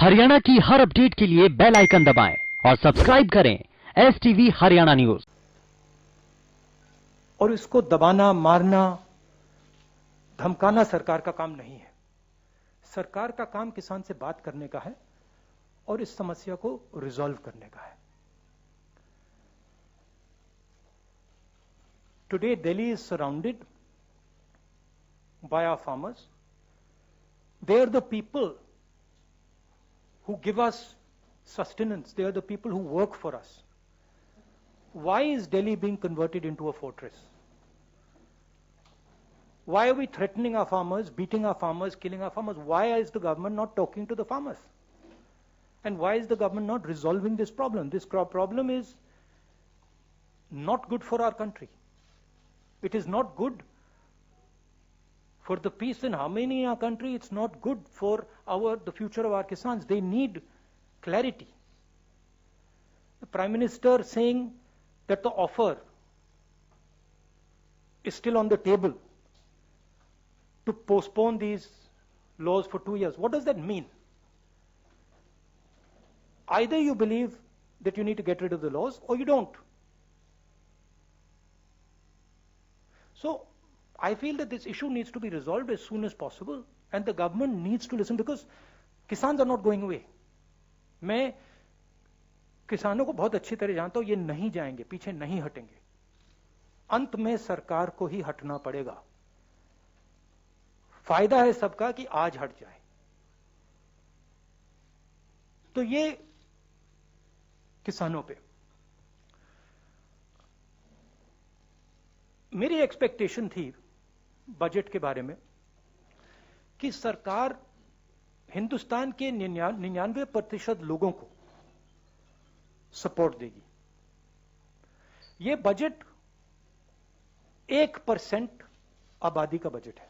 हरियाणा की हर अपडेट के लिए बेल आइकन दबाएं और सब्सक्राइब करें STV हरियाणा न्यूज। और इसको दबाना, मारना, धमकाना सरकार का काम नहीं है। सरकार का काम किसान से बात करने का है और इस समस्या को रिजॉल्व करने का है। Today Delhi is surrounded by our farmers. They are the people who give us sustenance. They are the people who work for us. Why is Delhi being converted into a fortress? Why are we threatening our farmers, beating our farmers, killing our farmers? Why is the government not talking to the farmers? And why is the government not resolving this problem? This problem is not good for our country. It is not good for the peace and harmony in our country. It's not good for the future of our Kisans. They need clarity. The Prime Minister saying that the offer is still on the table to postpone these laws for 2 years. What does that mean? Either you believe that you need to get rid of the laws or you don't. So I feel that this issue needs to be resolved as soon as possible and the government needs to listen because Kisans are not going away. मैं किसानों को बहुत अच्छी तरह जानता हूं, ये नहीं जाएंगे, पीछे नहीं हटेंगे। अंत में सरकार को ही हटना पड़ेगा। फायदा है सबका कि आज हट जाए। तो ये किसानों पे मेरी एक्सपेक्टेशन थी बजट के बारे में कि सरकार हिंदुस्तान के 99% लोगों को सपोर्ट देगी। यह बजट 1% आबादी का बजट है।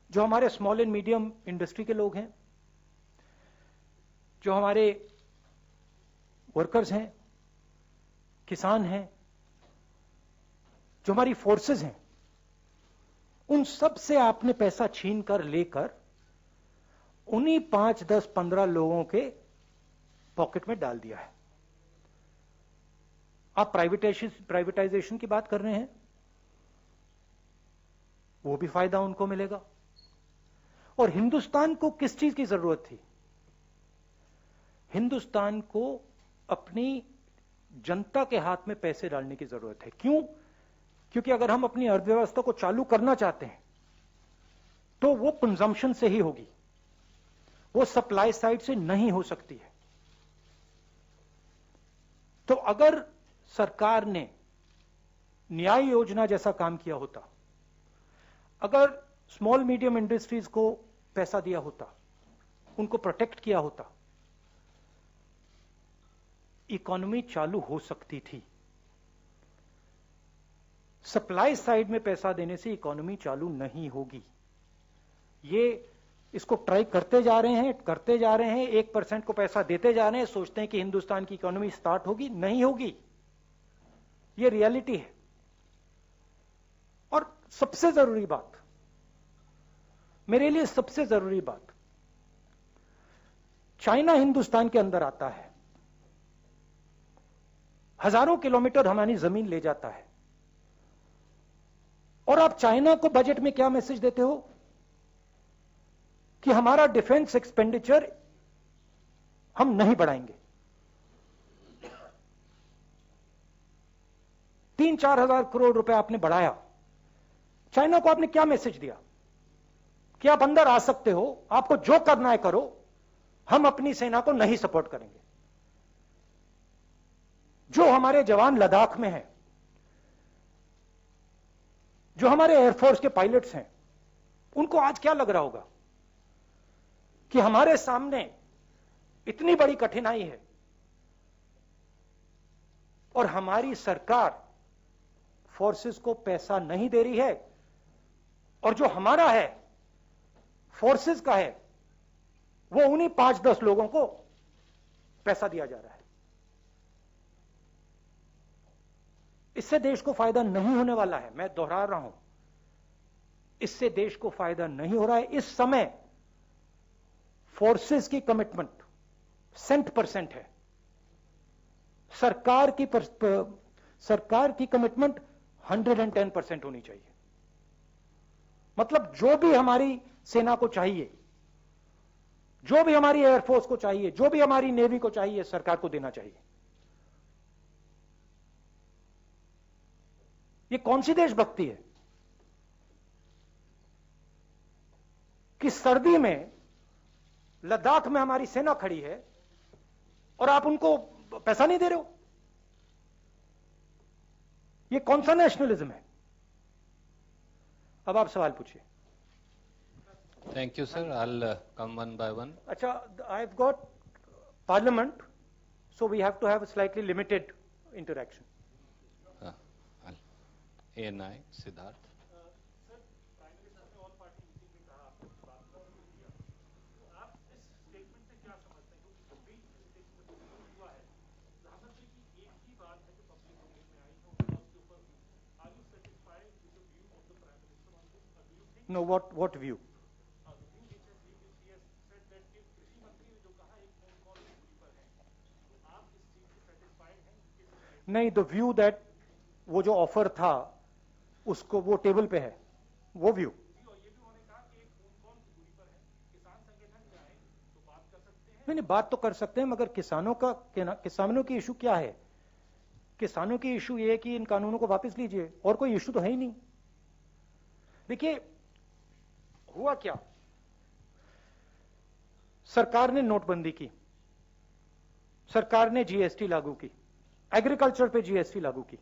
जो हमारे स्मॉल एंड मीडियम इंडस्ट्री के लोग हैं, जो हमारे वर्कर्स हैं, किसान हैं, जो हमारी फोर्सेस हैं, उन सब से आपने पैसा छीन कर लेकर उन्हीं 5, 10, 15 लोगों के पॉकेट में डाल दिया है। आप प्राइवेटाइजेशन की बात कर रहे हैं, वो भी फायदा उनको मिलेगा। और हिंदुस्तान को किस चीज की जरूरत थी? हिंदुस्तान को अपनी जनता के हाथ में पैसे डालने की जरूरत है। क्यों? क्योंकि अगर हम अपनी अर्थव्यवस्था को चालू करना चाहते हैं तो वो कंजम्पशन से ही होगी, वो सप्लाई साइड से नहीं हो सकती है। तो अगर सरकार ने न्याय योजना जैसा काम किया होता, अगर स्मॉल मीडियम इंडस्ट्रीज को पैसा दिया होता, उनको प्रोटेक्ट किया होता, इकोनॉमी चालू हो सकती थी। सप्लाई साइड में पैसा देने से इकोनॉमी चालू नहीं होगी। ये इसको ट्राई करते जा रहे हैं, 1% को पैसा देते जा रहे हैं, सोचते हैं कि हिंदुस्तान की इकोनॉमी स्टार्ट होगी, नहीं होगी। ये रियलिटी है। और सबसे जरूरी बात, मेरे लिए सबसे जरूरी बात, चाइना हिंदुस्तान के अंदर आता है, हजारों किलोमीटर हमारी जमीन ले जाता है, और आप चाइना को बजट में क्या मैसेज देते हो कि हमारा डिफेंस एक्सपेंडिचर हम नहीं बढ़ाएंगे। 3-4 हजार करोड़ रुपए आपने बढ़ाया। चाइना को आपने क्या मैसेज दिया कि आप अंदर आ सकते हो, आपको जो करना है करो, हम अपनी सेना को नहीं सपोर्ट करेंगे। जो हमारे जवान लद्दाख में हैं, जो हमारे एयरफोर्स के पायलट्स हैं, उनको आज क्या लग रहा होगा कि हमारे सामने इतनी बड़ी कठिनाई है और हमारी सरकार फोर्सेस को पैसा नहीं दे रही है, और जो हमारा है, फोर्सेस का है, वो उन्हीं 5-10 लोगों को पैसा दिया जा रहा है। इससे देश को फायदा नहीं होने वाला है। मैं दोहरा रहा हूं, इससे देश को फायदा नहीं हो रहा है। इस समय फोर्सेस की कमिटमेंट सेंट परसेंट है, सरकार की कमिटमेंट 110% होनी चाहिए। मतलब जो भी हमारी सेना को चाहिए, जो भी हमारी एयरफोर्स को चाहिए, जो भी हमारी नेवी को चाहिए, सरकार को देना चाहिए। ये कौन सी देशभक्ति है कि सर्दी में लद्दाख में हमारी सेना खड़ी है और आप उनको पैसा नहीं दे रहे हो? ये कौन सा नेशनलिज्म है? अब आप सवाल पूछिए। Thank you, sir. I'll come one by one. अच्छा, I've got parliament, so we have to have a slightly limited interaction. ANI, Siddharth. No, what view? नहीं, द व्यू दैट वो जो ऑफर था उसको वो टेबल पे है, वो व्यू। नहीं, बात तो कर सकते हैं, मगर किसानों की इशू क्या है? किसानों की इशू ये है कि इन कानूनों को वापस लीजिए, और कोई इशू तो है ही नहीं। देखिए हुआ क्या, सरकार ने नोटबंदी की, सरकार ने जीएसटी लागू की, एग्रीकल्चर पे जीएसटी लागू की।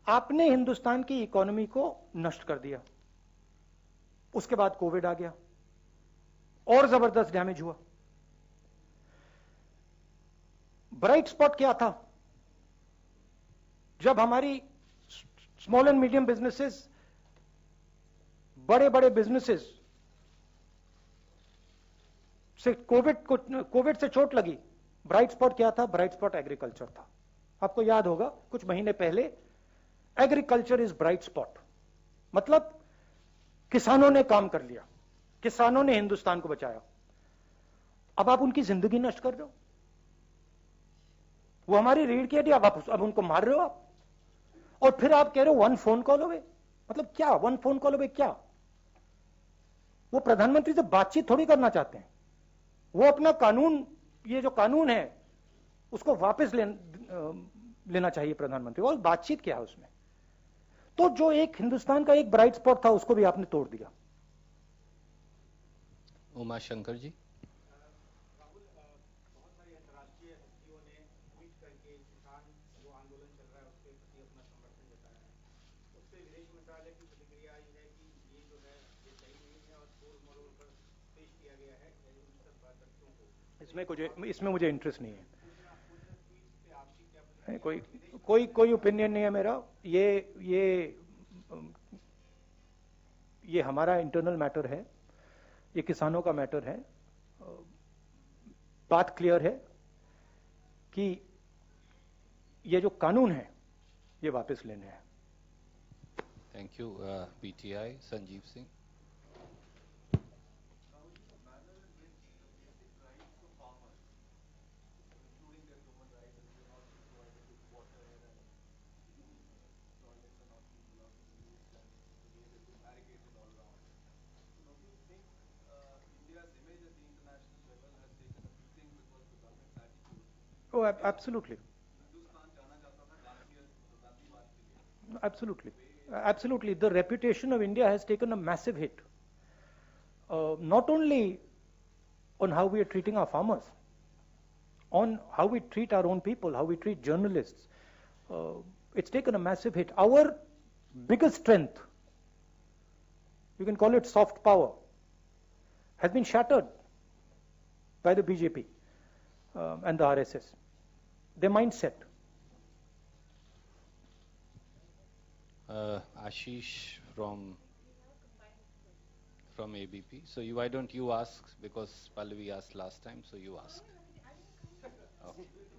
आपने हिंदुस्तान की इकोनॉमी को नष्ट कर दिया। उसके बाद कोविड आ गया और जबरदस्त डैमेज हुआ। ब्राइट स्पॉट क्या था? जब हमारी स्मॉल एंड मीडियम बिजनेसेस, बड़े बड़े बिजनेसेस से कोविड से चोट लगी, ब्राइट स्पॉट क्या था? ब्राइट स्पॉट एग्रीकल्चर था। आपको याद होगा कुछ महीने पहले, एग्रीकल्चर इज ब्राइट स्पॉट, मतलब किसानों ने काम कर लिया, किसानों ने हिंदुस्तान को बचाया। अब आप उनकी जिंदगी नष्ट कर रहे हो। वो हमारी रीढ़ की हड्डी, अब उनको मार रहे हो आप, और फिर आप कह रहे हो वन फोन कॉल अवे। मतलब क्या वन फोन कॉल अवे? क्या वो प्रधानमंत्री से बातचीत थोड़ी करना चाहते हैं? वो अपना कानून, ये जो कानून है उसको वापस लेना चाहिए प्रधानमंत्री। और बातचीत क्या है उसमें? तो जो एक हिंदुस्तान का एक ब्राइट स्पॉट था उसको भी आपने तोड़ दिया। उमा शंकर जी। इसमें मुझे इंटरेस्ट नहीं है। कोई ओपिनियन नहीं है मेरा। ये हमारा इंटरनल मैटर है, ये किसानों का मैटर है। बात क्लियर है कि ये जो कानून है ये वापस लेने हैं। Thank you. PTI Sanjeev Singh. Oh, absolutely. Absolutely. Absolutely. The reputation of India has taken a massive hit. Not only on how we are treating our farmers, on how we treat our own people, how we treat journalists. It's taken a massive hit. Our biggest strength, you can call it soft power, has been shattered by the BJP and the RSS. Their mindset. Ashish from ABP. So why don't you ask, because Pallavi asked last time, so you ask. Okay.